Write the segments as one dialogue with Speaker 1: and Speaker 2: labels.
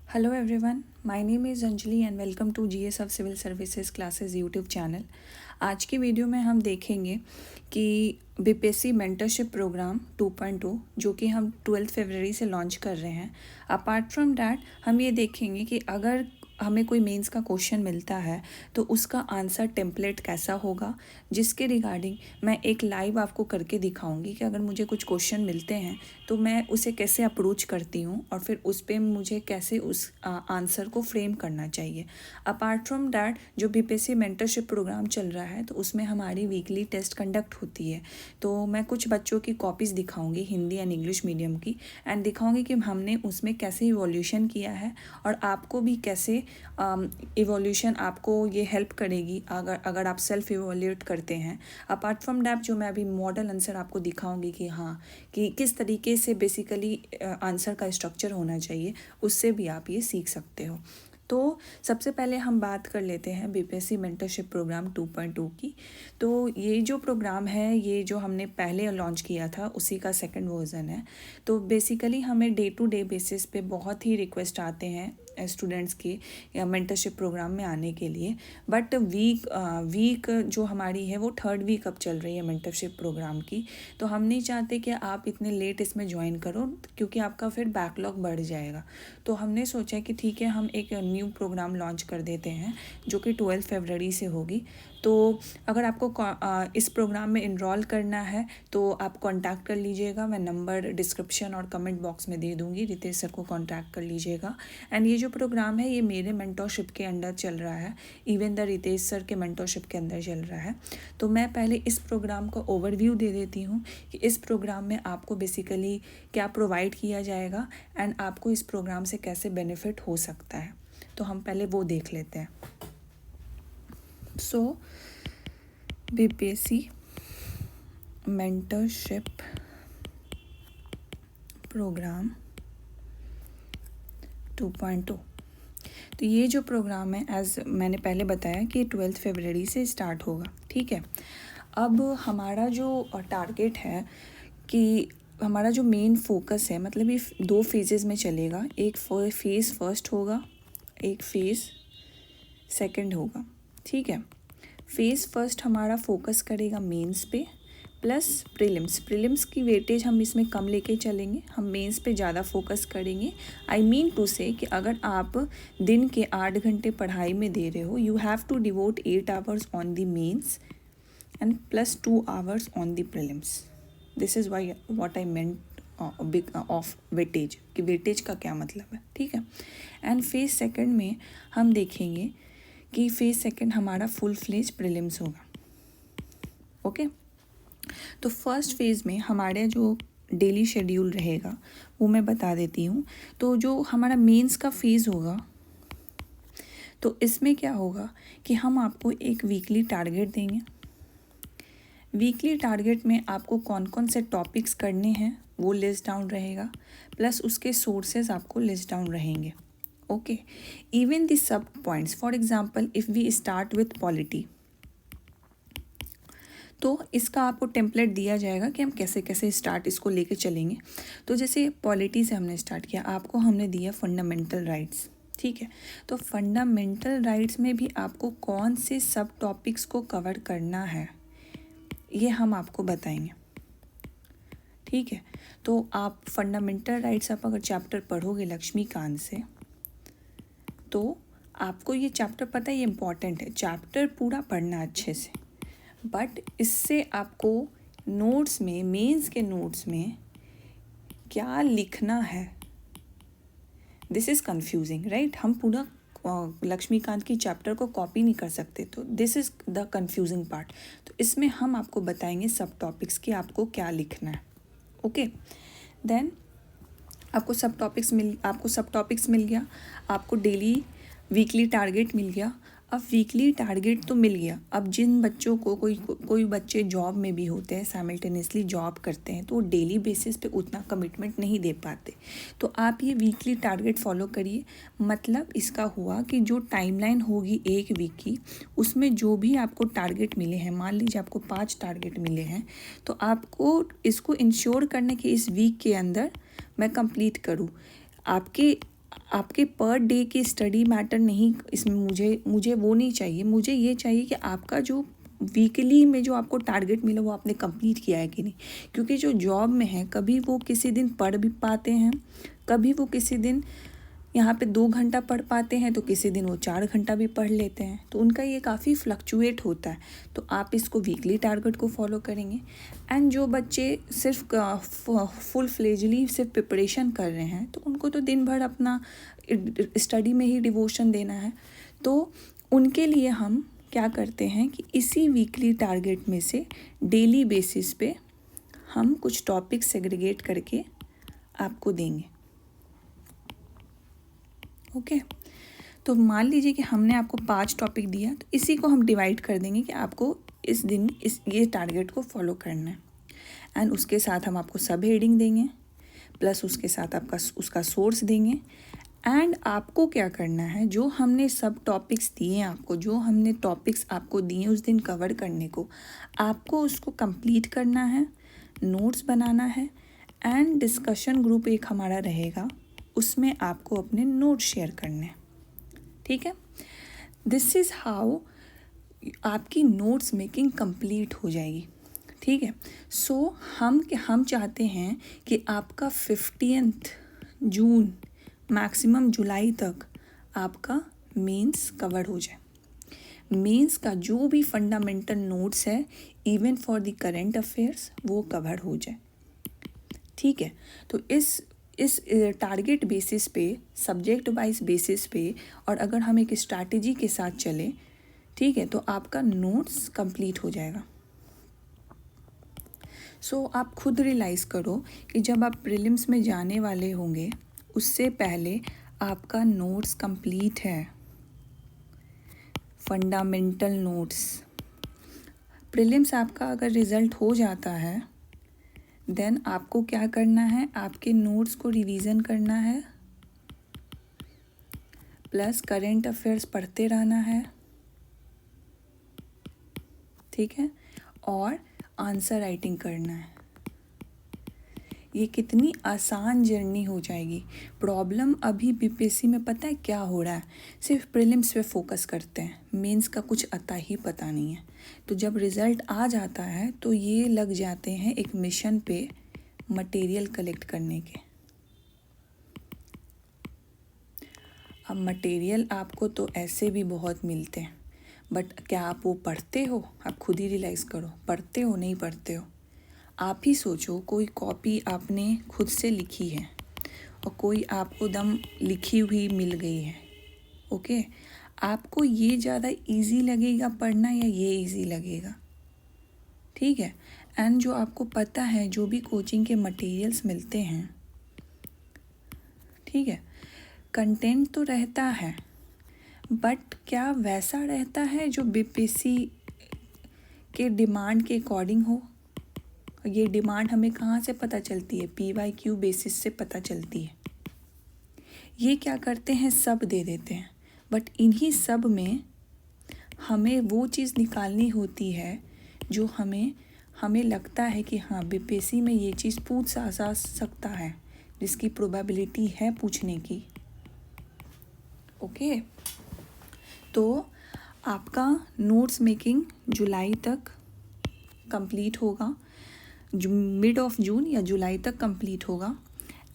Speaker 1: Hello everyone, my name is Anjali and welcome to GS of Civil Services Classes YouTube channel. आज की video में हम देखेंगे कि बीपीएससी मेंटरशिप प्रोग्राम 2.2 जो कि हम 12 फरवरी से लॉन्च कर रहे हैं। अपार्ट फ्रॉम डैट हम ये देखेंगे कि अगर हमें कोई मेंस का क्वेश्चन मिलता है तो उसका आंसर टेम्पलेट कैसा होगा, जिसके रिगार्डिंग मैं एक लाइव आपको करके दिखाऊंगी कि अगर मुझे कुछ क्वेश्चन मिलते हैं तो मैं उसे कैसे अप्रोच करती हूँ और फिर उस पर मुझे कैसे उस आंसर को फ्रेम करना चाहिए। अपार्ट फ्रॉम डैट जो बीपीएससी मेंटरशिप प्रोग्राम चल रहा है तो उसमें हमारी वीकली टेस्ट कंडक्ट होती है। तो मैं कुछ बच्चों की कॉपीज़ दिखाऊंगी हिंदी एंड इंग्लिश मीडियम की, एंड दिखाऊंगी कि हमने उसमें कैसे इवोल्यूशन किया है और आपको भी कैसे इवोल्यूशन आपको ये हेल्प करेगी अगर आप सेल्फ इवोल्यूट करते हैं। अपार्ट फ्रॉम डैट जो मैं अभी मॉडल आंसर आपको दिखाऊंगी कि हाँ कि किस तरीके से बेसिकली आंसर का स्ट्रक्चर होना चाहिए, उससे भी आप ये सीख सकते हो। तो सबसे पहले हम बात कर लेते हैं बीपीएससी मेंटरशिप प्रोग्राम 2.2 की। तो ये जो प्रोग्राम है ये जो हमने पहले लॉन्च किया था उसी का सेकंड वर्जन है। तो बेसिकली हमें डे टू डे बेसिस पे बहुत ही रिक्वेस्ट आते हैं स्टूडेंट्स के या मेंटरशिप प्रोग्राम में आने के लिए, बट वीक जो हमारी है वो थर्ड वीक अब चल रही है मेंटरशिप प्रोग्राम की। तो हम नहीं चाहते कि आप इतने लेट इसमें ज्वाइन करो क्योंकि आपका फिर बैकलॉग बढ़ जाएगा। तो हमने सोचा कि ठीक है हम एक न्यू प्रोग्राम लॉन्च कर देते हैं जो कि 12 फरवरी से होगी। तो अगर आपको इस प्रोग्राम में इनरोल करना है तो आप कांटेक्ट कर लीजिएगा, मैं नंबर डिस्क्रिप्शन और कमेंट बॉक्स में दे दूँगी, रितेश सर को कांटेक्ट कर लीजिएगा। एंड ये जो प्रोग्राम है ये मेरे मेंटरशिप के अंडर चल रहा है, इवन द रितेश सर के मेंटरशिप के अंदर चल रहा है। तो मैं पहले इस प्रोग्राम का ओवरव्यू दे देती हूँ कि इस प्रोग्राम में आपको बेसिकली क्या प्रोवाइड किया जाएगा एंड आपको इस प्रोग्राम से कैसे बेनिफिट हो सकता है। तो हम पहले वो देख लेते हैं। सो बीपीएससी मेंटरशिप प्रोग्राम 2.2। तो ये जो प्रोग्राम है एज मैंने पहले बताया कि 12 फरवरी से स्टार्ट होगा, ठीक है। अब हमारा जो टारगेट है कि हमारा जो मेन फोकस है, मतलब ये 2 फेजेस में चलेगा। एक फेज़ फर्स्ट होगा, एक फेज़ सेकंड होगा, ठीक है। फेज़ फर्स्ट हमारा फोकस करेगा मेंस पे प्लस प्रीलिम्स की वेटेज हम इसमें कम लेके चलेंगे, हम मेंस पे ज़्यादा फोकस करेंगे। आई मीन टू से कि अगर आप दिन के 8 घंटे पढ़ाई में दे रहे हो, you have to devote 8 hours on the mains and plus 2 hours on the prelims. This is why what I meant big of weightage, कि वेटेज का क्या मतलब है, ठीक है। एंड फेज़ सेकंड में हम देखेंगे कि फेज़ सेकंड हमारा फुल फ्लेज प्रीलिम्स होगा, ओके। तो फर्स्ट फेज़ में हमारे जो डेली शेड्यूल रहेगा वो मैं बता देती हूँ। तो जो हमारा मेंस का फेज़ होगा तो इसमें क्या होगा कि हम आपको एक वीकली टारगेट देंगे। वीकली टारगेट में आपको कौन कौन से टॉपिक्स करने हैं वो लिस्ट डाउन रहेगा, प्लस उसके सोर्सेज आपको लिस्ट डाउन रहेंगे, okay. Even the sub points, for example if we start with polity, तो इसका आपको टेम्पलेट दिया जाएगा कि हम कैसे कैसे स्टार्ट इसको लेके चलेंगे। तो जैसे पॉलिटी से हमने स्टार्ट किया, आपको हमने दिया फंडामेंटल राइट्स, ठीक है। तो फंडामेंटल राइट्स में भी आपको कौन से सब टॉपिक्स को कवर करना है ये हम आपको बताएंगे, ठीक है। तो आप फंडामेंटल राइट्स आप अगर चैप्टर पढ़ोगे लक्ष्मीकांत से तो आपको ये चैप्टर पता है, ये इम्पॉर्टेंट है, चैप्टर पूरा पढ़ना अच्छे से। बट इससे आपको नोट्स में, मेंस के नोट्स में क्या लिखना है, दिस इज़ कंफ्यूजिंग, राइट। हम पूरा लक्ष्मीकांत की चैप्टर को कॉपी नहीं कर सकते, तो this is the confusing part. तो इसमें हम आपको बताएंगे सब टॉपिक्स की आपको क्या लिखना है, ओके। देन आपको सब टॉपिक्स मिल गया, आपको डेली वीकली टारगेट मिल गया। अब वीकली टारगेट तो मिल गया, अब जिन बच्चों को कोई बच्चे जॉब में भी होते हैं, साइमल्टेनियसली जॉब करते हैं, तो वो डेली बेसिस पे उतना कमिटमेंट नहीं दे पाते। तो आप ये वीकली टारगेट फॉलो करिए। मतलब इसका हुआ कि जो टाइमलाइन होगी एक वीक की, उसमें जो भी आपको टारगेट मिले हैं, मान लीजिए आपको 5 टारगेट मिले हैं, तो आपको इसको इंश्योर करने के इस वीक के अंदर मैं कंप्लीट करूँ। आपके आपके पर डे की स्टडी मैटर नहीं, इसमें मुझे वो नहीं चाहिए। मुझे ये चाहिए कि आपका जो वीकली में जो आपको टारगेट मिला वो आपने कंप्लीट किया है कि नहीं। क्योंकि जो जॉब में है, कभी वो किसी दिन पढ़ भी पाते हैं, कभी वो किसी दिन यहाँ पे 2 घंटा पढ़ पाते हैं, तो किसी दिन वो 4 घंटा भी पढ़ लेते हैं। तो उनका ये काफ़ी फ्लक्चुएट होता है। तो आप इसको वीकली टारगेट को फॉलो करेंगे। एंड जो बच्चे सिर्फ फुल फ्लेजली सिर्फ प्रिपरेशन कर रहे हैं, तो उनको तो दिन भर अपना स्टडी में ही डिवोशन देना है। तो उनके लिए हम क्या करते हैं कि इसी वीकली टारगेट में से डेली बेसिस पे हम कुछ टॉपिक सेग्रीगेट करके आपको देंगे। ओके, तो मान लीजिए कि हमने आपको 5 टॉपिक दिया, तो इसी को हम डिवाइड कर देंगे कि आपको इस दिन ये टारगेट को फॉलो करना है। एंड उसके साथ हम आपको सब हेडिंग देंगे, प्लस उसके साथ आपका उसका सोर्स देंगे। एंड आपको क्या करना है, जो हमने सब टॉपिक्स दिए हैं आपको, जो हमने टॉपिक्स आपको दिए उस दिन कवर करने को, आपको उसको कंप्लीट करना है, नोट्स बनाना है। एंड डिस्कशन ग्रुप एक हमारा रहेगा, उसमें आपको अपने नोट्स शेयर करने हैं। ठीक है, दिस इज़ हाउ आपकी नोट्स मेकिंग कंप्लीट हो जाएगी। ठीक है, सो हम चाहते हैं कि आपका 15 जून मैक्सिमम जुलाई तक आपका मेंस कवर हो जाए। मेंस का जो भी फंडामेंटल नोट्स है, even for the current affairs, वो कवर हो जाए। ठीक है, तो इस टारगेट बेसिस पे, सब्जेक्ट वाइज बेसिस पे, और अगर हम एक स्ट्रैटेजी के साथ चले, ठीक है, तो आपका नोट्स कंप्लीट हो जाएगा। सो आप खुद रियलाइज़ करो कि जब आप प्रीलिम्स में जाने वाले होंगे, उससे पहले आपका नोट्स कंप्लीट है, फंडामेंटल नोट्स। प्रीलिम्स आपका अगर रिज़ल्ट हो जाता है, देन आपको क्या करना है, आपके नोट्स को रिवीजन करना है, प्लस करेंट अफेयर्स पढ़ते रहना है। ठीक है, और आंसर राइटिंग करना है। ये कितनी आसान जर्नी हो जाएगी। प्रॉब्लम अभी बीपीएससी में पता है क्या हो रहा है, सिर्फ प्रीलिम्स पे फोकस करते हैं, मेंस का कुछ अता ही पता नहीं है। तो जब रिज़ल्ट आ जाता है तो ये लग जाते हैं एक मिशन पे मटेरियल कलेक्ट करने के। अब मटेरियल आपको तो ऐसे भी बहुत मिलते हैं, बट क्या आप वो पढ़ते हो? आप खुद ही रियलाइज़ करो, पढ़ते हो नहीं पढ़ते हो। आप ही सोचो, कोई कॉपी आपने खुद से लिखी है और कोई आपको दम लिखी हुई मिल गई है। ओके, आपको ये ज़्यादा इजी लगेगा पढ़ना या ये इजी लगेगा? ठीक है, एंड जो आपको पता है, जो भी कोचिंग के मटेरियल्स मिलते हैं, ठीक है, कंटेंट तो रहता है, बट क्या वैसा रहता है जो बीपीएससी के डिमांड के अकॉर्डिंग हो? ये डिमांड हमें कहाँ से पता चलती है? PYQ बेसिस से पता चलती है। ये क्या करते हैं, सब दे देते हैं, बट इन्हीं सब में हमें वो चीज़ निकालनी होती है जो हमें लगता है कि हाँ, बीपीएससी में ये चीज़ पूछ सकता है, जिसकी प्रोबेबिलिटी है पूछने की। ओके, तो आपका नोट्स मेकिंग जुलाई तक कंप्लीट होगा, मिड ऑफ जून या जुलाई तक कंप्लीट होगा।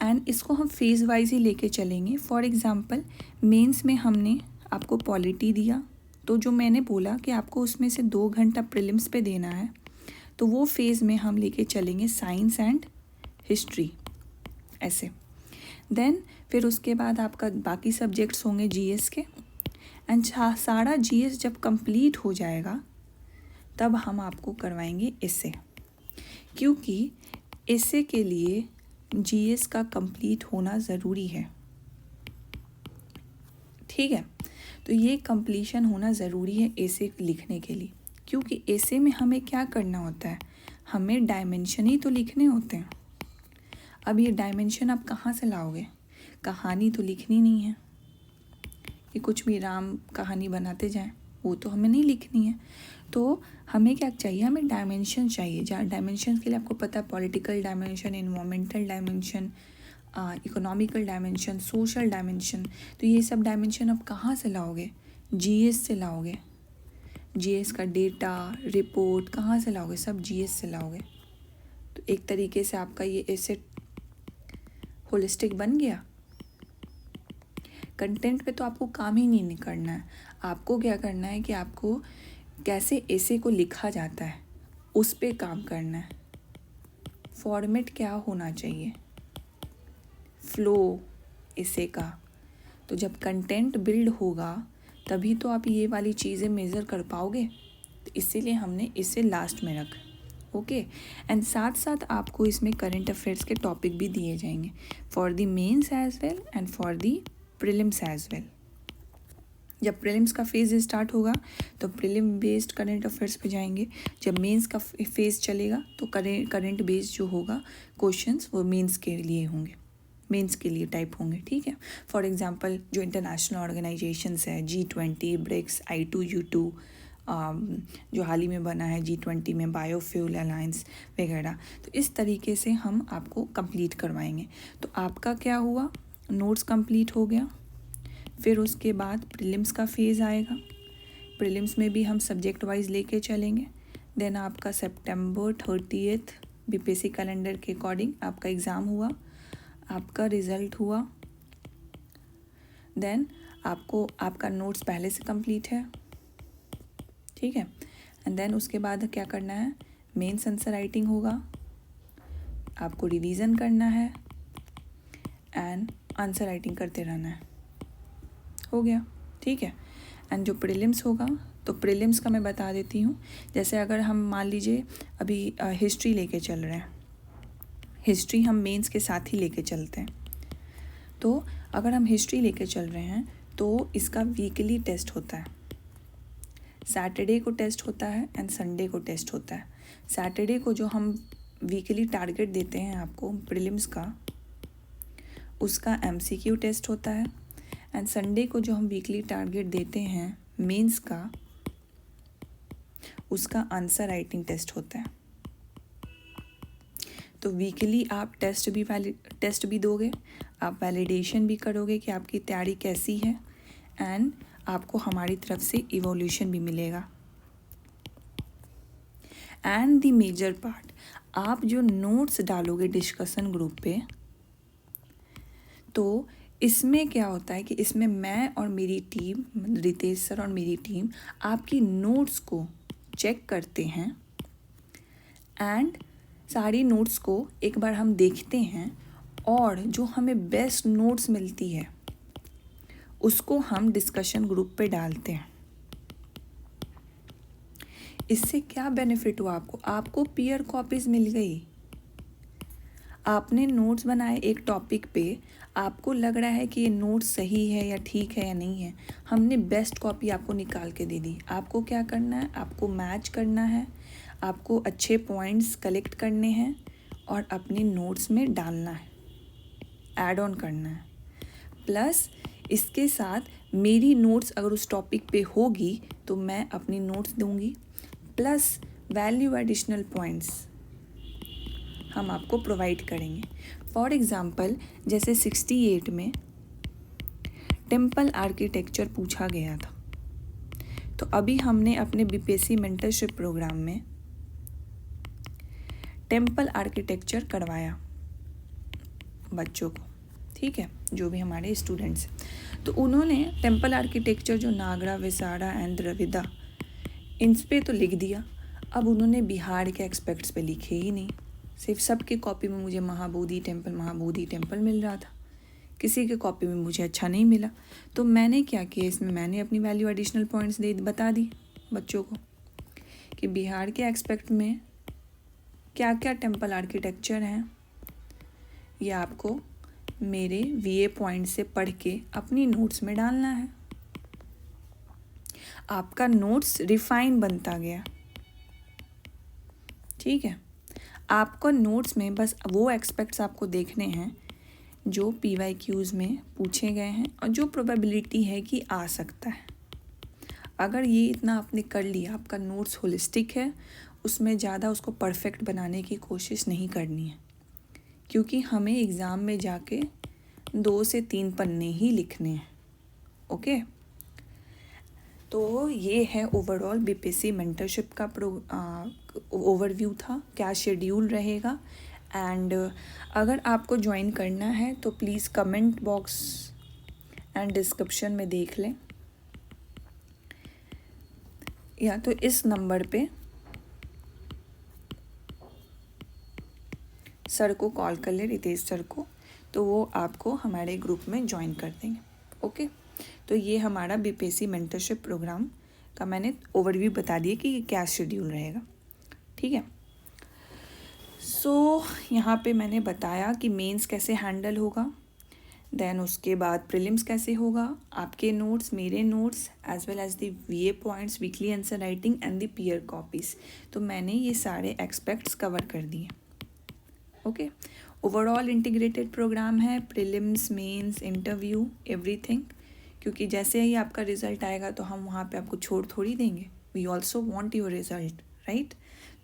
Speaker 1: एंड इसको हम फेज़ वाइज ही लेके चलेंगे। फॉर एग्ज़ाम्पल, मेंस में हमने आपको पॉलिटी दिया, तो जो मैंने बोला कि आपको उसमें से 2 घंटा प्रीलिम्स पे देना है, तो वो फेज़ में हम लेके चलेंगे साइंस एंड हिस्ट्री, ऐसे। देन फिर उसके बाद आपका बाकी सब्जेक्ट्स होंगे जीएस के। एंड सारा जीएस जब कंप्लीट हो जाएगा, तब हम आपको करवाएंगे एसे, क्योंकि एसे के लिए जीएस का कंप्लीट होना ज़रूरी है। ठीक है, तो ये कंप्लीशन होना ज़रूरी है एसे लिखने के लिए, क्योंकि एसे में हमें क्या करना होता है, हमें डायमेंशन ही तो लिखने होते हैं। अब ये डायमेंशन आप कहाँ से लाओगे? कहानी तो लिखनी नहीं है कि कुछ भी राम कहानी बनाते जाएं, वो तो हमें नहीं लिखनी है। तो हमें क्या चाहिए, हमें डायमेंशन चाहिए। जहाँ डायमेंशन के लिए आपको पता है, political dimension, environmental dimension, economical dimension, social dimension. तो ये सब डायमेंशन आप कहाँ से लाओगे? जीएस से लाओगे। जीएस का डेटा रिपोर्ट कहाँ से लाओगे? सब जीएस से लाओगे। तो एक तरीके से आपका ये एसेट होलिस्टिक बन गया। कंटेंट पे तो आपको काम ही नहीं करना है। आपको क्या करना है कि आपको कैसे ऐसे को लिखा जाता है उस पे काम करना है। फॉर्मेट क्या होना चाहिए, फ्लो ऐसे का। तो जब कंटेंट बिल्ड होगा तभी तो आप ये वाली चीज़ें मेज़र कर पाओगे। तो इसीलिए हमने इसे लास्ट में रखा। ओके। एंड साथ साथ आपको इसमें करंट अफेयर्स के टॉपिक भी दिए जाएंगे for the mains as well and for the prelims as well. जब प्रीलिम्स का फेज़ स्टार्ट होगा तो प्रीलिम बेस्ड करंट अफेयर्स पे जाएंगे। जब मेंस का फेज़ चलेगा तो करंट बेस्ड जो होगा क्वेश्चंस वो मेंस के लिए होंगे, मेंस के लिए टाइप होंगे। ठीक है। फॉर एग्जांपल जो इंटरनेशनल ऑर्गेनाइजेशंस है G20, ब्रिक्स, I2U2, जो हाल ही में बना है G20 में बायोफ्यूल अलायंस वगैरह, तो इस तरीके से हम आपको कंप्लीट करवाएंगे। तो आपका क्या हुआ, नोट्स कंप्लीट हो गया। फिर उसके बाद प्रीलिम्स का फेज़ आएगा। प्रीलिम्स में भी हम सब्जेक्ट वाइज लेके चलेंगे। देन आपका September 30 बीपीएससी कैलेंडर के अकॉर्डिंग आपका एग्ज़ाम हुआ, आपका रिज़ल्ट हुआ। देन आपको आपका नोट्स पहले से कंप्लीट है। ठीक है। एंड देन उसके बाद क्या करना है, मेंस आंसर राइटिंग होगा, आपको रिवीजन करना है एंड आंसर राइटिंग करते रहना है। हो गया। ठीक है। एंड जो प्रीलिम्स होगा तो प्रीलिम्स का मैं बता देती हूँ। जैसे अगर हम मान लीजिए अभी हिस्ट्री लेके चल रहे हैं, हिस्ट्री हम मेंस के साथ ही लेके चलते हैं। तो अगर हम हिस्ट्री लेके चल रहे हैं तो इसका वीकली टेस्ट होता है। सैटरडे को टेस्ट होता है एंड संडे को टेस्ट होता है। सैटरडे को जो हम वीकली टारगेट देते हैं आपको प्रीलिम्स का, उसका एमसीक्यू टेस्ट होता है। एंड संडे को जो हम वीकली टारगेट देते हैं मेंस का, उसका आंसर राइटिंग टेस्ट होता है। तो वीकली आप टेस्ट भी दोगे, आप वैलिडेशन भी करोगे कि आपकी तैयारी कैसी है एंड आपको हमारी तरफ से इवोल्यूशन भी मिलेगा। एंड द मेजर पार्ट, आप जो नोट्स डालोगे डिस्कशन ग्रुप पे, तो इसमें क्या होता है कि इसमें मैं और मेरी टीम, रितेश सर और मेरी टीम आपकी नोट्स को चेक करते हैं एंड सारी नोट्स को एक बार हम देखते हैं और जो हमें बेस्ट नोट्स मिलती है उसको हम डिस्कशन ग्रुप पे डालते हैं। इससे क्या बेनिफिट हुआ आपको, आपको पीयर कॉपीज मिल गई। आपने नोट्स बनाए एक टॉपिक पे, आपको लग रहा है कि ये नोट्स सही है या ठीक है या नहीं है, हमने बेस्ट कॉपी आपको निकाल के दे दी। आपको क्या करना है, आपको मैच करना है, आपको अच्छे पॉइंट्स कलेक्ट करने हैं और अपने नोट्स में डालना है, ऐड ऑन करना है। प्लस इसके साथ मेरी नोट्स अगर उस टॉपिक पे होगी तो मैं अपनी नोट्स दूंगी, प्लस वैल्यू एडिशनल पॉइंट्स हम आपको प्रोवाइड करेंगे। फॉर एग्ज़ाम्पल जैसे 68 में टेम्पल आर्किटेक्चर पूछा गया था, तो अभी हमने अपने बीपीएससी मेंटरशिप प्रोग्राम में टेम्पल आर्किटेक्चर करवाया बच्चों को। ठीक है, जो भी हमारे स्टूडेंट्स हैं, तो उन्होंने टेम्पल आर्किटेक्चर जो नागरा, विसारा एंड द्रविदा, इन पे तो लिख दिया। अब उन्होंने बिहार के एस्पेक्ट्स पे लिखे ही नहीं। सिर्फ सबकी कॉपी में मुझे महाबोधि टेम्पल मिल रहा था, किसी के कॉपी में मुझे अच्छा नहीं मिला। तो मैंने क्या किया, इसमें मैंने अपनी वैल्यू एडिशनल पॉइंट्स बता दी बच्चों को कि बिहार के एस्पेक्ट में क्या क्या टेम्पल आर्किटेक्चर हैं, ये आपको मेरे वीए पॉइंट से पढ़ के अपनी नोट्स में डालना है। आपका नोट्स रिफाइन बनता गया। ठीक है, आपको नोट्स में बस वो एस्पेक्ट्स आपको देखने हैं जो PYQs में पूछे गए हैं और जो प्रोबेबिलिटी है कि आ सकता है। अगर ये इतना आपने कर लिया, आपका नोट्स होलिस्टिक है, उसमें ज़्यादा उसको परफेक्ट बनाने की कोशिश नहीं करनी है, क्योंकि हमें एग्ज़ाम में जाके 2 से 3 पन्ने ही लिखने हैं। ओके, तो ये है ओवरऑल बीपीएससी मेंटरशिप का ओवरव्यू था, क्या शेड्यूल रहेगा। एंड अगर आपको ज्वाइन करना है तो please comment box and description में देख लें, या तो इस नंबर पे सर को कॉल कर ले, रितेश सर को, तो वो आपको हमारे ग्रुप में ज्वाइन कर देंगे। ओके, तो ये हमारा बीपीएससी मेंटरशिप प्रोग्राम का मैंने ओवरव्यू बता दिया कि ये क्या शेड्यूल रहेगा। ठीक है, सो यहाँ पे मैंने बताया कि मेंस कैसे हैंडल होगा, देन उसके बाद प्रीलिम्स कैसे होगा, आपके नोट्स, मेरे notes, as well as the वीए points, weekly answer writing and the peer copies. तो मैंने ये सारे एक्सपेक्ट्स कवर कर दिए। ओके, ओवरऑल इंटीग्रेटेड प्रोग्राम है, प्रीलिम्स, मेंस, इंटरव्यू, एवरीथिंग। क्योंकि जैसे ही आपका रिज़ल्ट आएगा तो हम वहाँ पे आपको छोड़ थोड़ी देंगे, we also want your result, right.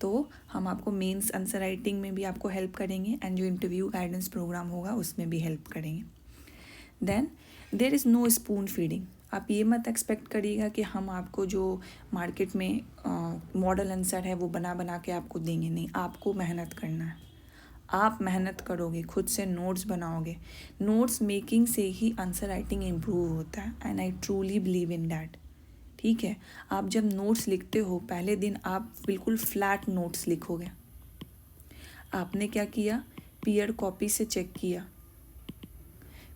Speaker 1: तो हम आपको मेंस आंसर राइटिंग में भी आपको हेल्प करेंगे एंड जो इंटरव्यू गाइडेंस प्रोग्राम होगा उसमें भी हेल्प करेंगे। Then there is no spoon feeding. आप ये मत एक्सपेक्ट करिएगा कि हम आपको जो मार्केट में मॉडल आंसर है वो बना बना के आपको देंगे, नहीं, आपको मेहनत करना है। आप मेहनत करोगे, खुद से नोट्स बनाओगे, नोट्स मेकिंग से ही आंसर राइटिंग इम्प्रूव होता है, and I truly believe in that. ठीक है, आप जब नोट्स लिखते हो पहले दिन आप बिल्कुल फ्लैट नोट्स लिखोगे। आपने क्या किया, पीयर कॉपी से चेक किया,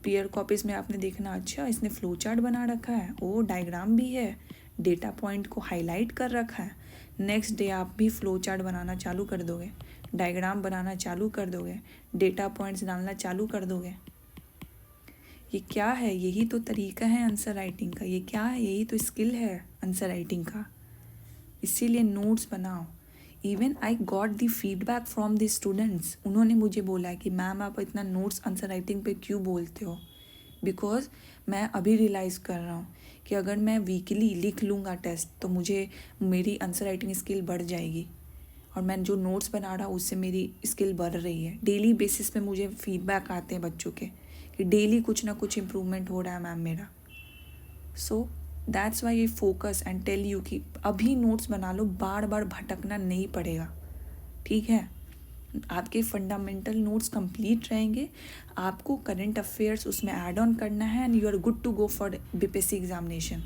Speaker 1: पीयर कॉपीज़ में आपने देखना, अच्छा इसने फ्लो चार्ट बना रखा है, ओ डायग्राम भी है, डेटा पॉइंट को हाईलाइट कर रखा है। नेक्स्ट डे आप भी फ्लो चार्ट बनाना चालू कर दोगे, डायग्राम बनाना चालू कर दोगे, डेटा पॉइंट्स डालना चालू कर दोगे। ये क्या है, यही तो तरीका है आंसर राइटिंग का, ये क्या है, यही तो स्किल है आंसर राइटिंग का। इसीलिए नोट्स बनाओ। Even I got the feedback from the students, उन्होंने मुझे बोला कि मैम आप इतना नोट्स आंसर राइटिंग पे क्यों बोलते हो, बिकॉज मैं अभी रियलाइज़ कर रहा हूँ कि अगर मैं वीकली लिख लूँगा टेस्ट तो मुझे मेरी आंसर राइटिंग स्किल बढ़ जाएगी, और मैं जो नोट्स बना रहा हूँ उससे मेरी स्किल बढ़ रही है। डेली बेसिस पे मुझे फीडबैक आते हैं बच्चों के कि डेली कुछ ना कुछ इम्प्रूवमेंट हो रहा है मैम मेरा। सो दैट्स वाई ये फोकस एंड टेल यू कि अभी नोट्स बना लो, बार बार भटकना नहीं पड़ेगा। ठीक है, आपके फंडामेंटल नोट्स कंप्लीट रहेंगे, आपको करंट अफेयर्स उसमें ऐड ऑन करना है and you are good to go for BPSC examination.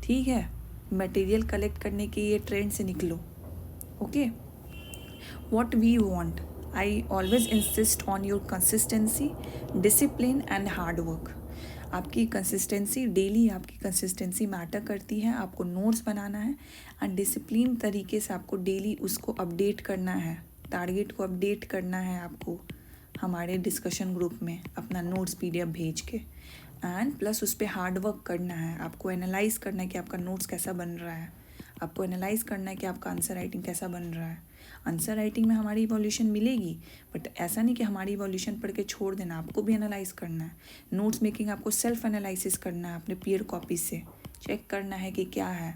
Speaker 1: ठीक है, मटेरियल कलेक्ट करने के ये ट्रेंड से निकलो। Okay, what we want, I always insist on your consistency, discipline and hard work। आपकी कंसिस्टेंसी, डेली आपकी कंसिस्टेंसी मैटर करती है। आपको नोट्स बनाना है एंड डिसिप्लिन तरीके से आपको डेली उसको अपडेट करना है, टारगेट को अपडेट करना है आपको हमारे डिस्कशन ग्रुप में अपना नोट्स पीडीएफ भेज के, एंड प्लस उस पर हार्ड वर्क करना है। आपको एनालाइज करना है कि आपका नोट्स कैसा बन रहा है, आपको एनालाइज करना है कि आपका आंसर राइटिंग कैसा बन रहा है। आंसर राइटिंग में हमारी इवोल्यूशन मिलेगी, बट ऐसा नहीं कि हमारी इवोल्यूशन पढ़ के छोड़ देना, आपको भी एनालाइज करना है। नोट्स मेकिंग आपको सेल्फ एनालिसिस करना है, अपने पीयर कॉपीज से चेक करना है कि क्या है,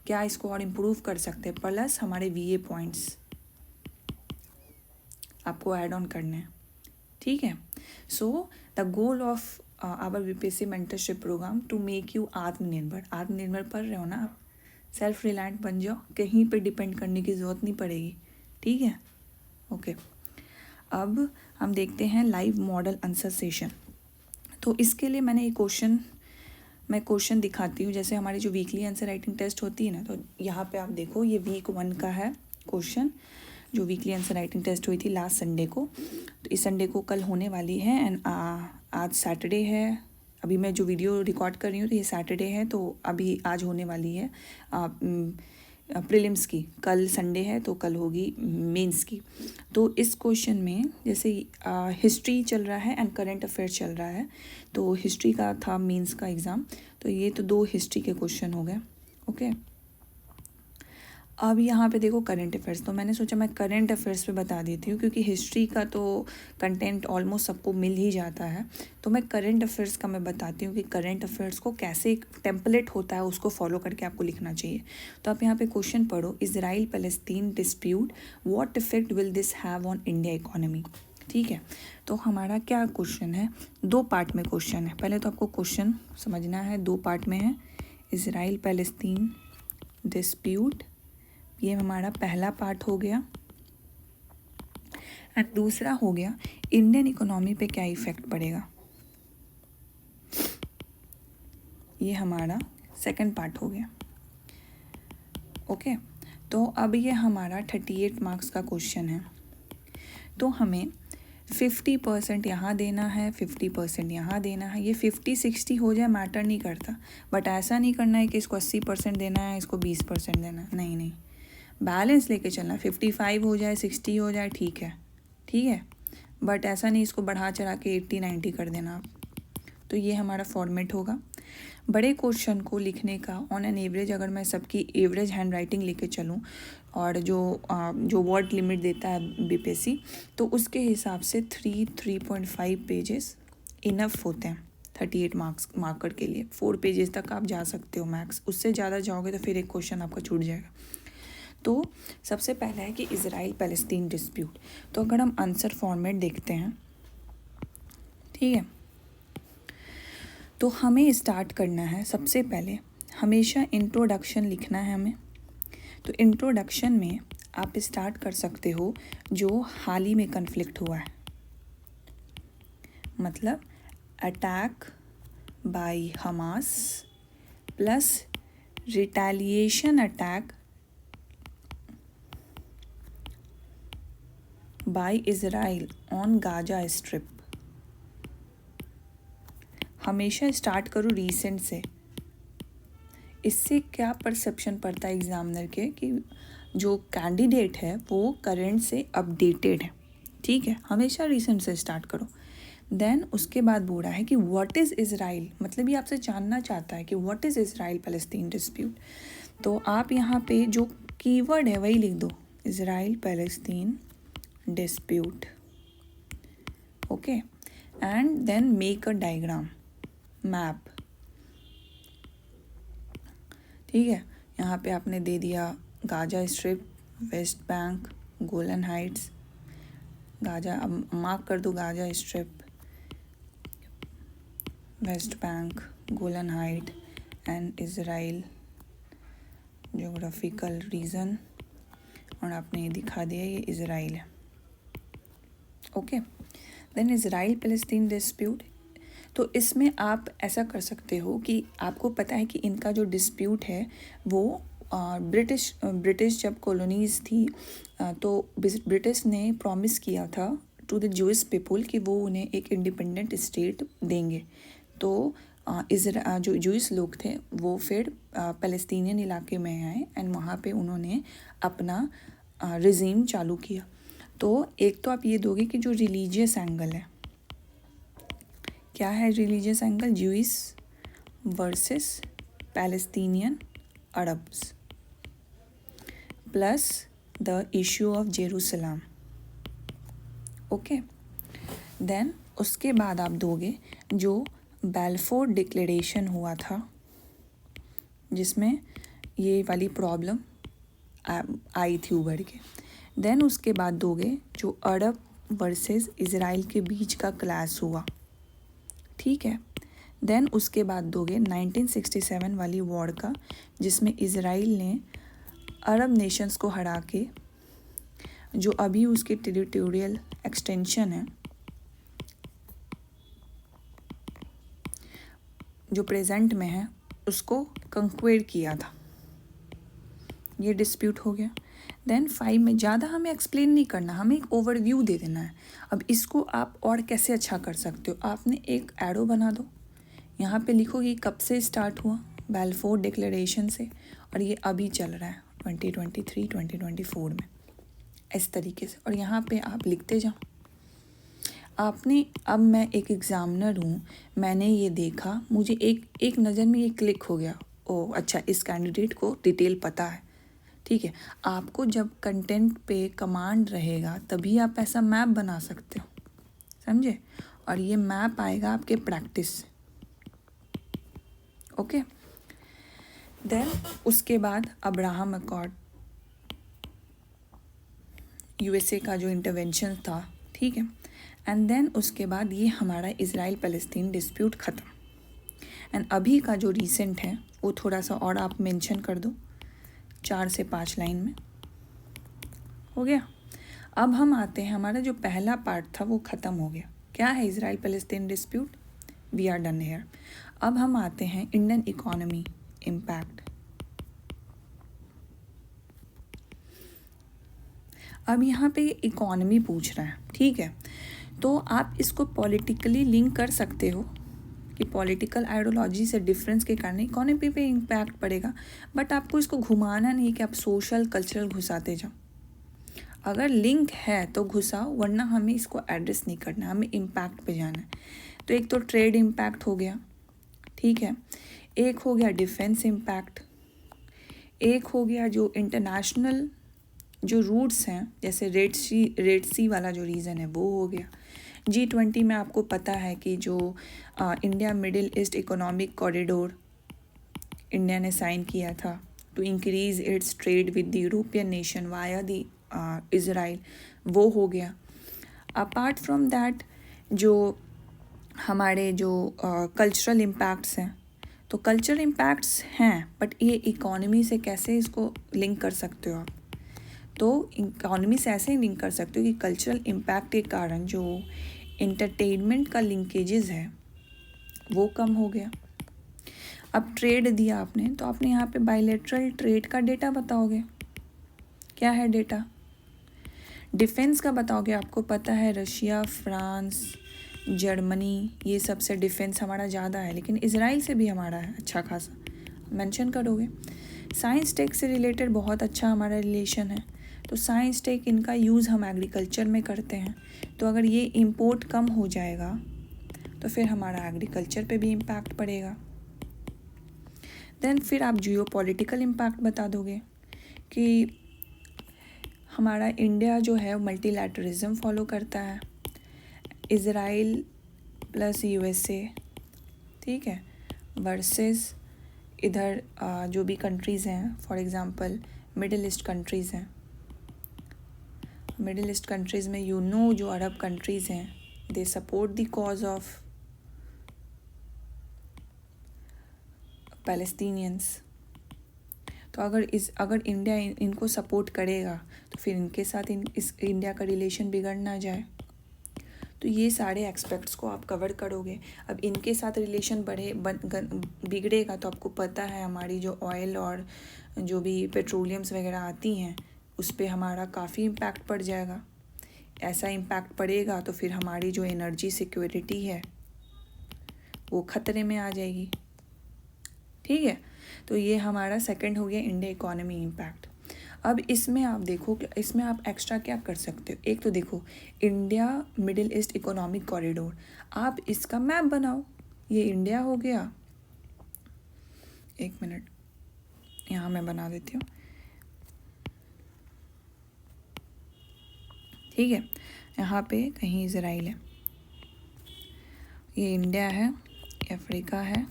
Speaker 1: क्या इसको और इम्प्रूव कर सकते हैं, प्लस हमारे वीए पॉइंट्स आपको ऐड ऑन करने हैं। ठीक है, so the goal of our BPSC mentorship programme to make you आत्मनिर्भर। आत्मनिर्भर पढ़ रहे हो ना आप, सेल्फ रिलायंट बन जाओ, कहीं पे डिपेंड करने की ज़रूरत नहीं पड़ेगी। ठीक है, ओके। अब हम देखते हैं लाइव मॉडल आंसर सेशन। तो इसके लिए मैंने एक क्वेश्चन दिखाती हूँ। जैसे हमारी जो वीकली आंसर राइटिंग टेस्ट होती है ना, तो यहाँ पे आप देखो ये वीक 1 का है क्वेश्चन, जो वीकली आंसर राइटिंग टेस्ट हुई थी लास्ट संडे को। तो इस संडे को कल होने वाली है, एंड आज सैटरडे है। अभी मैं जो वीडियो रिकॉर्ड कर रही हूँ तो ये सैटरडे है, तो अभी आज होने वाली है प्रीलिम्स की, कल संडे है तो कल होगी मेंस की। तो इस क्वेश्चन में जैसे हिस्ट्री चल रहा है एंड करंट अफेयर्स चल रहा है, तो हिस्ट्री का था मेंस का एग्ज़ाम, तो ये तो 2 हिस्ट्री के क्वेश्चन हो गए। ओके, अब यहाँ पे देखो करंट अफेयर्स, तो मैंने सोचा मैं करंट अफेयर्स पे बता देती हूँ, क्योंकि हिस्ट्री का तो कंटेंट ऑलमोस्ट सबको मिल ही जाता है। तो मैं करंट अफेयर्स का मैं बताती हूँ कि करंट अफेयर्स को कैसे एक टेम्पलेट होता है उसको फॉलो करके आपको लिखना चाहिए। तो आप यहाँ पे क्वेश्चन पढ़ो, Israel Palestine dispute, what effect will this have on India economy. ठीक है, तो हमारा क्या क्वेश्चन है, 2 पार्ट में क्वेश्चन है। पहले तो आपको क्वेश्चन समझना है, 2 पार्ट में है। इजराइल पैलेस्तीन डिस्प्यूट, ये हमारा पहला पार्ट हो गया। एंड दूसरा हो गया इंडियन इकोनॉमी पे क्या इफ़ेक्ट पड़ेगा, ये हमारा सेकंड पार्ट हो गया। ओके, तो अब ये हमारा 38 मार्क्स का क्वेश्चन है। तो हमें 50% यहाँ देना है, 50% यहाँ देना है। ये 50-60 हो जाए मैटर नहीं करता, बट ऐसा नहीं करना है कि इसको 80% देना है, इसको 20% देना है, नहीं नहीं, बैलेंस लेके चलना। 55 हो जाए, 60 हो जाए, ठीक है, ठीक है, बट ऐसा नहीं इसको बढ़ा चढ़ा के 80-90 कर देना आप। तो ये हमारा फॉर्मेट होगा। बड़े क्वेश्चन को लिखने का ऑन एन एवरेज, अगर मैं सबकी एवरेज हैंड राइटिंग लेके चलूँ और जो वर्ड लिमिट देता है बीपीएससी, तो उसके हिसाब से 3.5 पेजेस इनफ होते हैं 38 मार्कर के लिए। 4 पेजेस तक आप जा सकते हो मैक्स, उससे ज़्यादा जाओगे तो फिर एक क्वेश्चन आपका छूट जाएगा। तो सबसे पहला है कि इजराइल पैलेस्तीन डिस्प्यूट। तो अगर हम आंसर फॉर्मेट देखते हैं, ठीक है, तो हमें स्टार्ट करना है। सबसे पहले हमेशा इंट्रोडक्शन लिखना है हमें। तो इंट्रोडक्शन में आप स्टार्ट कर सकते हो जो हाल ही में कन्फ्लिक्ट हुआ है, मतलब attack by Hamas plus retaliation attack by Israel on Gaza strip. हमेशा स्टार्ट करो रीसेंट से। इससे क्या परसेप्शन पड़ता है एग्जामिनर के कि जो कैंडिडेट है वो करंट से अपडेटेड है, ठीक है। हमेशा रीसेंट से स्टार्ट करो। देन उसके बाद बोल रहा है कि व्हाट इज़ इज़राइल, मतलब ये आपसे जानना चाहता है कि what is Israel Palestine dispute. तो आप यहाँ पे जो कीवर्ड है वही लिख दो, Israel Palestine dispute, okay. And then make a diagram, map, ठीक है। यहाँ पे आपने दे दिया Gaza Strip, West Bank, Golan Heights, Gaza, अब मार्क कर दो Gaza Strip, West Bank, Golan Height and Israel geographical region, और आपने ये दिखा दिया ये इज़राइल है, okay. Then Israel Palestine dispute. तो इसमें आप ऐसा कर सकते हो कि आपको पता है कि इनका जो डिस्प्यूट है वो ब्रिटिश जब कॉलोनीज़ थी तो ब्रिटिश ने प्रॉमिस किया था टू द जूइश पीपल कि वो उन्हें एक इंडिपेंडेंट स्टेट देंगे। तो जो जूइश लोग थे वो फिर पैलेस्टीनियन इलाके में आए एंड वहाँ पे उन्होंने अपना रिजीम चालू किया। तो एक तो आप ये दोगे कि जो रिलीजियस एंगल है, क्या है religious angle, Jewish versus Palestinian Arabs plus the issue of Jerusalem, okay. Then उसके बाद आप दोगे जो बैलफोर डिक्लेरेशन हुआ था जिसमें ये वाली प्रॉब्लम आई थी उभर के। देन उसके बाद दोगे जो अरब वर्सेस इज़राइल के बीच का क्लैश हुआ, ठीक है। देन उसके बाद दोगे 1967 वाली वॉर का, जिसमें इज़राइल ने अरब नेशंस को हरा के जो अभी उसकी टेरिटोरियल एक्सटेंशन है, जो प्रेजेंट में है, उसको कंक्वेयर किया था। ये डिस्प्यूट हो गया। देन 5 में ज़्यादा हमें एक्सप्लेन नहीं करना, हमें एक ओवरव्यू दे देना है। अब इसको आप और कैसे अच्छा कर सकते हो, आपने एक एरो बना दो, यहाँ पे लिखो कि कब से स्टार्ट हुआ, बैलफोर डिक्लेरेशन से, और ये अभी चल रहा है 2023-2024 में, इस तरीके से। और यहाँ पे आप लिखते जाओ। आपने, अब मैं एक एग्ज़ामिनर हूँ, मैंने ये देखा, मुझे एक नज़र में ये क्लिक हो गया, ओह अच्छा इस कैंडिडेट को डिटेल पता है, ठीक है। आपको जब कंटेंट पे कमांड रहेगा तभी आप ऐसा मैप बना सकते हो, समझे। और ये मैप आएगा आपके प्रैक्टिस से, ओके। देन उसके बाद अब्राहम अकॉर्ड, यूएसए का जो इंटरवेंशन था, ठीक है। एंड देन उसके बाद ये हमारा इज़राइल पैलेस्टीन डिस्प्यूट ख़त्म। एंड अभी का जो रीसेंट है वो थोड़ा सा और आप मेंशन कर दो, 4 से 5 लाइन में। हो गया। अब हम आते हैं, हमारा जो पहला पार्ट था वो ख़त्म हो गया। क्या है Israel Palestine dispute, we are done here. अब हम आते हैं इंडियन इकोनॉमी इम्पैक्ट। अब यहाँ पे इकोनॉमी पूछ रहा है, ठीक है, तो आप इसको पॉलिटिकली लिंक कर सकते हो कि पॉलिटिकल आइडियोलॉजी से डिफरेंस के कारण इकोनॉमी पे इम्पैक्ट पड़ेगा, बट आपको इसको घुमाना नहीं कि आप सोशल कल्चरल घुसाते जाओ। अगर लिंक है तो घुसाओ, वरना हमें इसको एड्रेस नहीं करना, हमें इम्पैक्ट पे जाना है। तो एक तो ट्रेड इम्पैक्ट हो गया, ठीक है, एक हो गया डिफेंस इम्पैक्ट, एक हो गया जो इंटरनेशनल जो रूट्स हैं, जैसे रेड सी वाला जो रीज़न है वो हो गया। G20 में आपको पता है कि जो India Middle East economic corridor India ने साइन किया था to increase its trade with the European nation via the Israel, वो हो गया। अपार्ट फ्रॉम दैट जो हमारे जो कल्चरल इम्पैक्ट्स हैं, तो कल्चरल इम्पैक्ट्स हैं, बट ये इकोनॉमी से कैसे इसको लिंक कर सकते हो आप, तो इकोनॉमी से ऐसे लिंक कर सकते हो कि कल्चरल इम्पैक्ट के कारण जो इंटरटेनमेंट का लिंकेजेस है वो कम हो गया। अब ट्रेड दिया आपने, तो आपने यहाँ पे बायलैटरल ट्रेड का डेटा बताओगे, क्या है डेटा। डिफेंस का बताओगे, आपको पता है रशिया, फ्रांस, जर्मनी, ये सबसे डिफेंस हमारा ज़्यादा है, लेकिन इज़राइल से भी हमारा है अच्छा खासा, मेंशन करोगे। साइंस टेक से रिलेटेड बहुत अच्छा हमारा रिलेशन है, तो साइंस टेक इनका यूज़ हम एग्रीकल्चर में करते हैं, तो अगर ये इंपोर्ट कम हो जाएगा तो फिर हमारा एग्रीकल्चर पे भी इम्पैक्ट पड़ेगा। देन फिर आप जियो पॉलिटिकल इम्पैक्ट बता दोगे कि हमारा इंडिया जो है मल्टीलैटरिज्म फॉलो करता है, इज़राइल प्लस USA, ठीक है, वर्सेस इधर जो भी कंट्रीज़ हैं, for example Middle East countries हैं, मिडिल ईस्ट कंट्रीज़ में जो अरब कंट्रीज़ हैं they support the cause of Palestinians. तो अगर इंडिया इनको सपोर्ट करेगा तो फिर इनके साथ इस इंडिया का रिलेशन बिगड़ ना जाए, तो ये सारे एस्पेक्ट्स को आप कवर करोगे। अब इनके साथ रिलेशन बिगड़ेगा तो आपको पता है हमारी जो ऑयल और जो भी पेट्रोलियम्स वगैरह आती हैं उस पर हमारा काफ़ी इम्पैक्ट पड़ जाएगा। ऐसा इम्पैक्ट पड़ेगा तो फिर हमारी जो एनर्जी सिक्योरिटी है वो ख़तरे में आ जाएगी, ठीक है। तो ये हमारा सेकंड हो गया इंडिया इकोनॉमी इम्पैक्ट। अब इसमें आप देखो कि इसमें आप एक्स्ट्रा क्या कर सकते हो। एक तो देखो India Middle East economic corridor, आप इसका मैप बनाओ। ये इंडिया हो गया, एक मिनट यहाँ मैं बना देती हूँ, ठीक है। यहाँ पे कहीं इज़राइल है, ये इंडिया है, ये अफ्रीका है।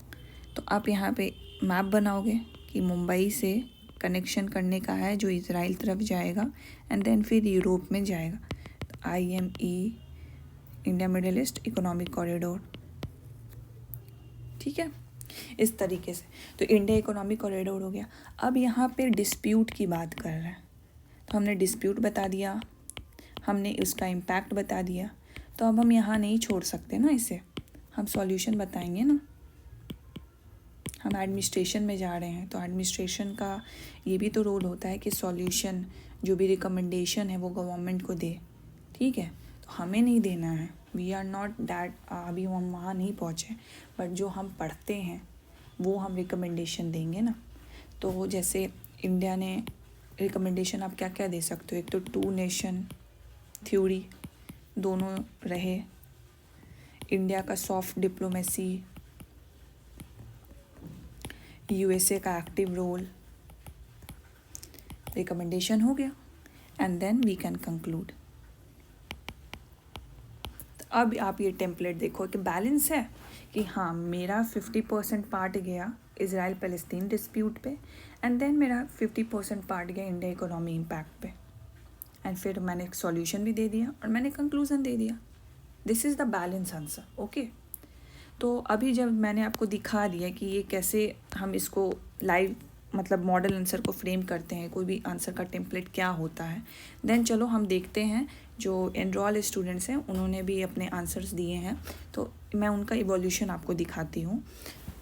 Speaker 1: तो आप यहाँ पे मैप बनाओगे कि मुंबई से कनेक्शन करने का है जो इज़राइल तरफ जाएगा एंड देन फिर यूरोप में जाएगा। तो IME India Middle East economic corridor, ठीक है, इस तरीके से। तो इंडिया इकोनॉमिक कॉरिडोर हो गया। अब यहाँ पे डिस्प्यूट की बात कर रहे हैं, तो हमने डिस्प्यूट बता दिया, हमने उसका इम्पैक्ट बता दिया। तो अब हम यहाँ नहीं छोड़ सकते ना इसे, हम सॉल्यूशन बताएंगे ना। हम एडमिनिस्ट्रेशन में जा रहे हैं तो एडमिनिस्ट्रेशन का ये भी तो रोल होता है कि सॉल्यूशन जो भी रिकमेंडेशन है वो गवर्नमेंट को दे, ठीक है। तो हमें नहीं देना है, वी आर नॉट दैट, अभी हम वहाँ नहीं पहुँचे, बट जो हम पढ़ते हैं वो हम रिकमेंडेशन देंगे ना। तो जैसे इंडिया ने रिकमेंडेशन आप क्या क्या दे सकते हो, एक तो 2 नेशन थ्योरी दोनों रहे, इंडिया का सॉफ्ट डिप्लोमेसी, USA का एक्टिव रोल, रिकमेंडेशन हो गया, and then we can conclude. अब आप ये टेम्पलेट देखो कि बैलेंस है कि हाँ मेरा 50% पार्ट गया इज़राइल पैलेस्टीन डिस्प्यूट पे, एंड देन मेरा 50% पार्ट गया इंडिया इकोनॉमी इम्पैक्ट पे, एंड फिर मैंने एक सॉल्यूशन भी दे दिया और मैंने कंक्लूज़न दे दिया। This is the balance answer. Okay, तो अभी जब मैंने आपको दिखा दिया कि ये कैसे हम इसको लाइव मतलब मॉडल आंसर को फ्रेम करते हैं, कोई भी आंसर का टेम्पलेट क्या होता है, देन चलो हम देखते हैं जो एनरोल स्टूडेंट्स हैं उन्होंने भी अपने आंसर्स दिए हैं, तो मैं उनका इवोल्यूशन आपको दिखाती हूँ।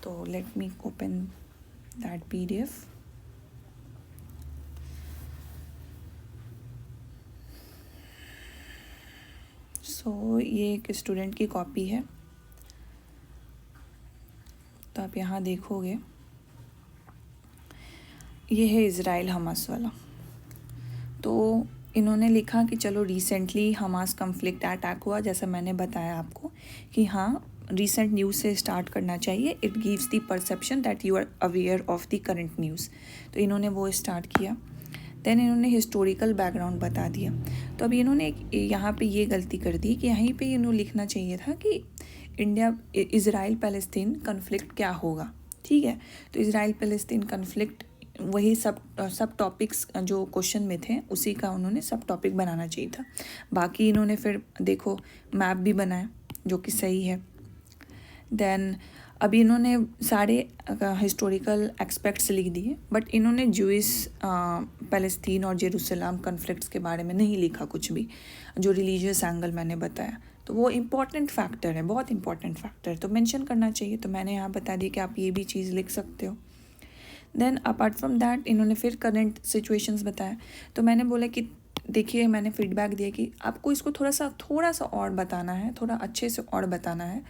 Speaker 1: तो let me open that PDF। सो ये एक स्टूडेंट की कॉपी है, तो आप यहाँ देखोगे ये है इज़राइल हमास वाला। तो इन्होंने लिखा कि चलो रिसेंटली हमास कन्फ्लिक्ट अटैक हुआ, जैसा मैंने बताया आपको कि हाँ रिसेंट न्यूज़ से स्टार्ट करना चाहिए, it gives the perception that you are aware of the current news. तो इन्होंने वो स्टार्ट किया। देन इन्होंने हिस्टोरिकल बैकग्राउंड बता दिया। तो अब इन्होंने यहाँ पे ये गलती कर दी कि यहीं पे इन्होंने लिखना चाहिए था कि इंडिया इज़राइल पैलेस्तीन कन्फ्लिक्ट क्या होगा। ठीक है, तो इज़राइल पैलेस्तीन कन्फ्लिक्ट वही सब टॉपिक्स जो क्वेश्चन में थे उसी का उन्होंने सब टॉपिक बनाना चाहिए था। बाकी इन्होंने फिर देखो मैप भी बनाया जो कि सही है। देन अभी इन्होंने सारे हिस्टोरिकल एस्पेक्ट्स लिख दिए, बट इन्होंने जूइश पैलेस्तीन और जेरूसलम कन्फ्लिक्ट्स के बारे में नहीं लिखा कुछ भी, जो रिलीजियस एंगल मैंने बताया। तो वो इम्पॉर्टेंट फैक्टर है, बहुत इंपॉर्टेंट फैक्टर, तो मेंशन करना चाहिए। तो मैंने यहाँ बता दिया कि आप ये भी चीज़ लिख सकते हो। देन अपार्ट फ्रॉम दैट इन्होंने फिर करंट सिचुएशंस बताया। तो मैंने बोला कि देखिए, मैंने फीडबैक दिया कि आपको इसको थोड़ा सा और बताना है, थोड़ा अच्छे से और बताना है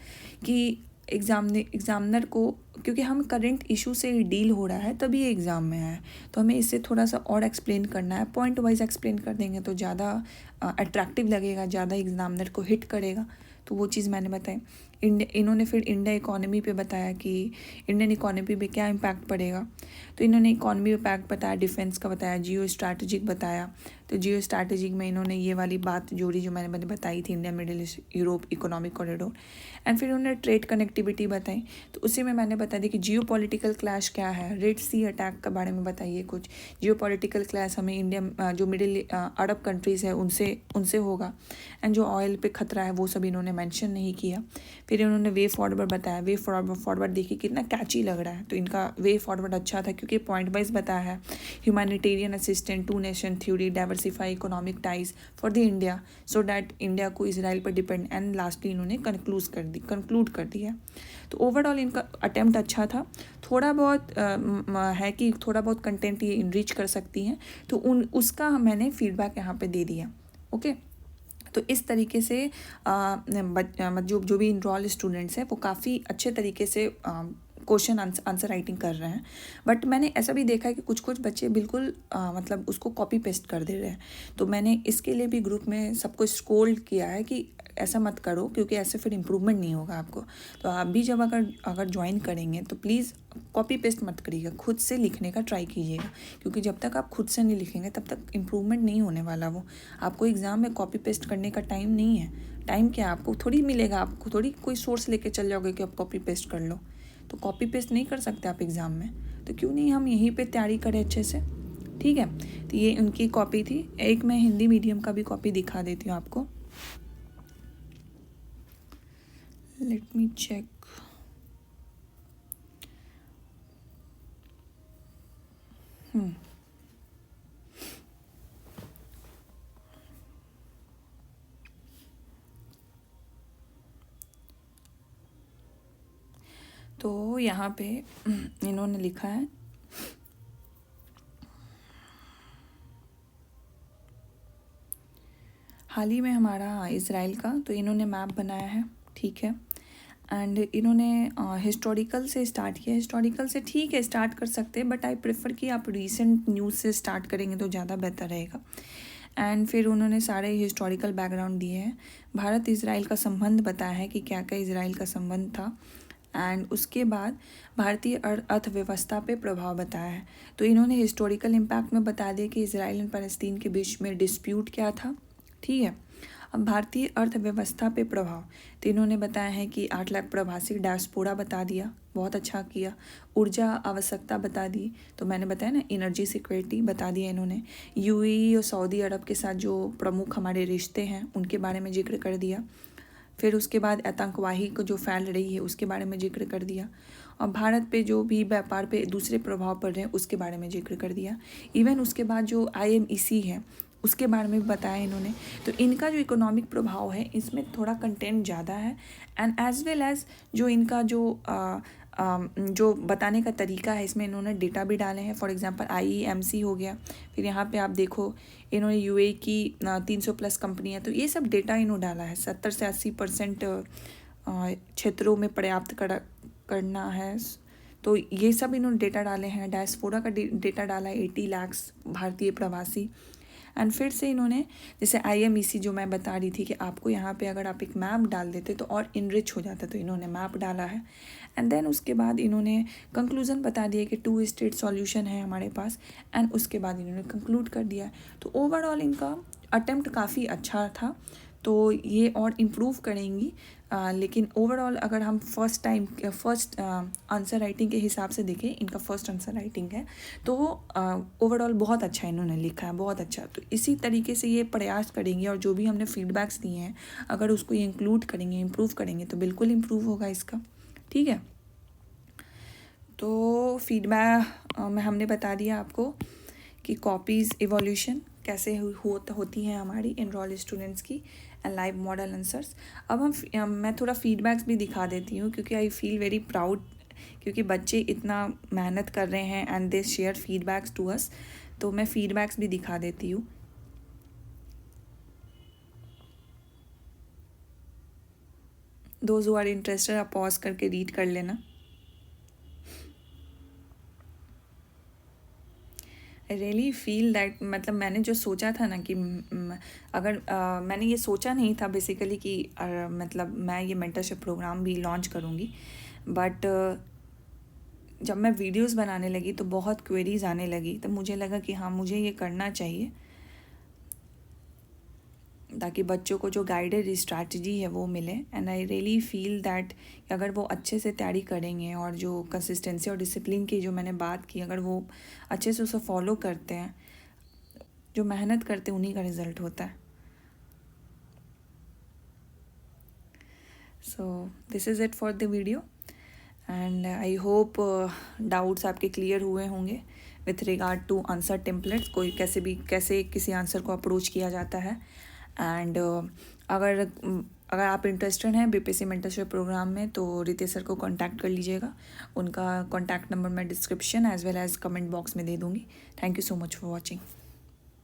Speaker 1: कि एग्ज़ामिनर को, क्योंकि हम करंट इशू से डील हो रहा है तभी एग्ज़ाम में है, तो हमें इसे थोड़ा सा और एक्सप्लेन करना है। पॉइंट वाइज एक्सप्लेन कर देंगे तो ज़्यादा अट्रैक्टिव लगेगा, ज़्यादा एग्ज़ामिनर को हिट करेगा। तो वो चीज़ मैंने बताई। इन्होंने फिर इंडिया इकोनॉमी पे बताया कि इंडियन इकोनॉमी पे क्या इम्पैक्ट पड़ेगा। तो इन्होंने इकोनॉमी इम्पैक्ट बताया, डिफेंस का बताया, जियो स्ट्रैटेजिक बताया। तो जियो स्ट्रैटेजिक में इन्होंने ये वाली बात जोड़ी जो मैंने बताई थी, India Middle east Europe economic corridor. And फिर उन्होंने ट्रेड कनेक्टिविटी बताई, तो उसी में मैंने बता दी कि जियो पॉलिटिकल क्लैश क्या है, रेड सी अटैक के बारे में बताइए कुछ। जियो पॉलिटिकल क्लैश हमें इंडिया जो मिडिल अरब कंट्रीज़ है उनसे होगा, एंड जो ऑयल पे खतरा है वो सब इन्होंने मेंशन नहीं किया। फिर इन्होंने वे फॉरवर्ड बताया। वे फॉरवर्ड देखिए कितना कैची लग रहा है, तो इनका वे फॉरवर्ड अच्छा था क्योंकि पॉइंट वाइज बताया है। Humanitarian assistant, two nation theory, diversify economic ties for the India so that India को इसराइल पर डिपेंड, एंड लास्टली इन्होंने कंक्लूड कर दिया। तो ओवरऑल इनका अटेम्प्ट अच्छा था। थोड़ा बहुत है कि थोड़ा बहुत कंटेंट ये इनरिच कर सकती हैं, तो उसका मैंने फीडबैक यहाँ पे दे दिया। ओके, तो इस तरीके से जो भी इनरोल स्टूडेंट्स हैं वो काफ़ी अच्छे तरीके से क्वेश्चन आंसर राइटिंग कर रहे हैं। बट मैंने ऐसा भी देखा है कि कुछ बच्चे बिल्कुल मतलब उसको कॉपी पेस्ट कर दे रहे हैं। तो मैंने इसके लिए भी ग्रुप में सबको स्कोल्ड किया है कि ऐसा मत करो, क्योंकि ऐसे फिर इम्प्रूवमेंट नहीं होगा आपको। तो आप भी जब अगर ज्वाइन करेंगे तो प्लीज़ कॉपी पेस्ट मत करिएगा, खुद से लिखने का ट्राई कीजिएगा, क्योंकि जब तक आप खुद से नहीं लिखेंगे तब तक इम्प्रूवमेंट नहीं होने वाला। वो आपको एग्ज़ाम में कॉपी पेस्ट करने का टाइम नहीं है। टाइम क्या आपको थोड़ी मिलेगा, आपको थोड़ी कोई सोर्स लेके चल जाओगे कि आप कॉपी पेस्ट कर लो। तो कॉपी पेस्ट नहीं कर सकते आप एग्ज़ाम में, तो क्यों नहीं हम यहीं पे तैयारी करें अच्छे से। ठीक है, तो ये उनकी कॉपी थी। एक मैं हिंदी मीडियम का भी कॉपी दिखा देती हूँ आपको। Let me check. तो यहाँ पे इन्होंने लिखा है हाल ही में हमारा इज़राइल का, तो इन्होंने मैप बनाया है। ठीक है, एंड इन्होंने हिस्टोरिकल से स्टार्ट किया। हिस्टोरिकल से ठीक है स्टार्ट कर सकते हैं, बट आई प्रेफर कि आप रीसेंट न्यूज़ से स्टार्ट करेंगे तो ज़्यादा बेहतर रहेगा। एंड फिर उन्होंने सारे हिस्टोरिकल बैकग्राउंड दिए हैं। भारत इज़राइल का संबंध बताया है कि क्या क्या इज़राइल का संबंध था, एंड उसके बाद भारतीय अर्थव्यवस्था पे प्रभाव बताया है। तो इन्होंने हिस्टोरिकल इम्पैक्ट में बता दिया कि इज़राइल एंड फ़लस्तीन के बीच में डिस्प्यूट क्या था। ठीक है, अब भारतीय अर्थव्यवस्था पे प्रभाव, तो इन्होंने बताया है कि 8 लाख प्रवासी डायस्पोरा बता दिया, बहुत अच्छा किया। ऊर्जा आवश्यकता बता दी, तो मैंने बताया ना एनर्जी सिक्योरिटी बता दिया इन्होंने। यूएई और सऊदी अरब के साथ जो प्रमुख हमारे रिश्ते हैं उनके बारे में जिक्र कर दिया। फिर उसके बाद आतंकवादी को जो फैल रही है उसके बारे में जिक्र कर दिया, और भारत पे जो भी व्यापार पे दूसरे प्रभाव पड़ रहे हैं उसके बारे में जिक्र कर दिया। इवन उसके बाद जो IMEC है उसके बारे में भी बताया इन्होंने। तो इनका जो इकोनॉमिक प्रभाव है इसमें थोड़ा कंटेंट ज़्यादा है, एंड एज वेल एज जो इनका जो बताने का तरीका है इसमें इन्होंने डेटा भी डाले हैं। फॉर एग्जांपल IEMC हो गया, फिर यहाँ पे आप देखो इन्होंने UAE की 300 प्लस कंपनी है, तो ये सब डेटा इन्होंने डाला है। 70 से 80% क्षेत्रों में पर्याप्त करना है, तो ये सब इन्होंने डेटा डाले हैं। डायस्पोरा का डेटा डाला है 80 लाख भारतीय प्रवासी। एंड फिर से इन्होंने जैसे IMEC जो मैं बता रही थी कि आपको यहाँ पे अगर आप एक मैप डाल देते तो और इनरिच हो जाता, तो इन्होंने मैप डाला है। एंड देन उसके बाद इन्होंने कंक्लूज़न बता दिया कि 2 स्टेट सॉल्यूशन है हमारे पास, एंड उसके बाद इन्होंने कंक्लूड कर दिया। तो ओवरऑल इनका अटेम्प्ट काफ़ी अच्छा था, तो ये और इम्प्रूव करेंगी। लेकिन ओवरऑल अगर हम फर्स्ट आंसर राइटिंग के हिसाब से देखें, इनका फर्स्ट आंसर राइटिंग है, तो ओवरऑल बहुत अच्छा इन्होंने लिखा है, बहुत अच्छा। तो इसी तरीके से ये प्रयास करेंगे, और जो भी हमने फीडबैक्स दिए हैं अगर उसको ये इंक्लूड करेंगे, इम्प्रूव करेंगे, तो बिल्कुल इम्प्रूव होगा इसका। ठीक है, तो फीडबैक में हमने बता दिया आपको कि कॉपीज़ इवोल्यूशन कैसे होती हैं हमारी एनरोल स्टूडेंट्स की, एंड लाइव मॉडल आंसर्स। अब मैं थोड़ा फीडबैक्स भी दिखा देती हूँ, क्योंकि आई फील वेरी प्राउड, क्योंकि बच्चे इतना मेहनत कर रहे हैं and they share feedbacks to us, तो मैं फीडबैक्स भी दिखा देती हूँ। दोज हु आर इंटरेस्टेड आप पॉज करके रीड कर लेना। आई रियली फील दैट, मतलब मैंने जो सोचा था ना कि अगर मैंने ये सोचा नहीं था बेसिकली कि मतलब मैं ये मेंटरशिप प्रोग्राम भी लॉन्च करूँगी, बट जब मैं वीडियोस बनाने लगी तो बहुत क्वेरीज आने लगी, तो मुझे लगा कि हाँ मुझे ये करना चाहिए, ताकि बच्चों को जो गाइडेड स्ट्रैटेजी है वो मिले। And I really feel that अगर वो अच्छे से तैयारी करेंगे, और जो कंसिस्टेंसी और डिसिप्लिन की जो मैंने बात की, अगर वो अच्छे से उसे फॉलो करते हैं, जो मेहनत करते हैं उन्हीं का रिज़ल्ट होता है। So this is it for the video, and I hope doubts आपके क्लियर हुए होंगे with regard to answer templates, कोई कैसे किसी आंसर को अप्रोच किया जाता है। एंड अगर आप इंटरेस्टेड हैं BPSC मेंटरशिप प्रोग्राम में, तो रितेश सर को कांटेक्ट कर लीजिएगा। उनका कांटेक्ट नंबर मैं description as well as comment box में दे दूँगी। Thank you so much for watching.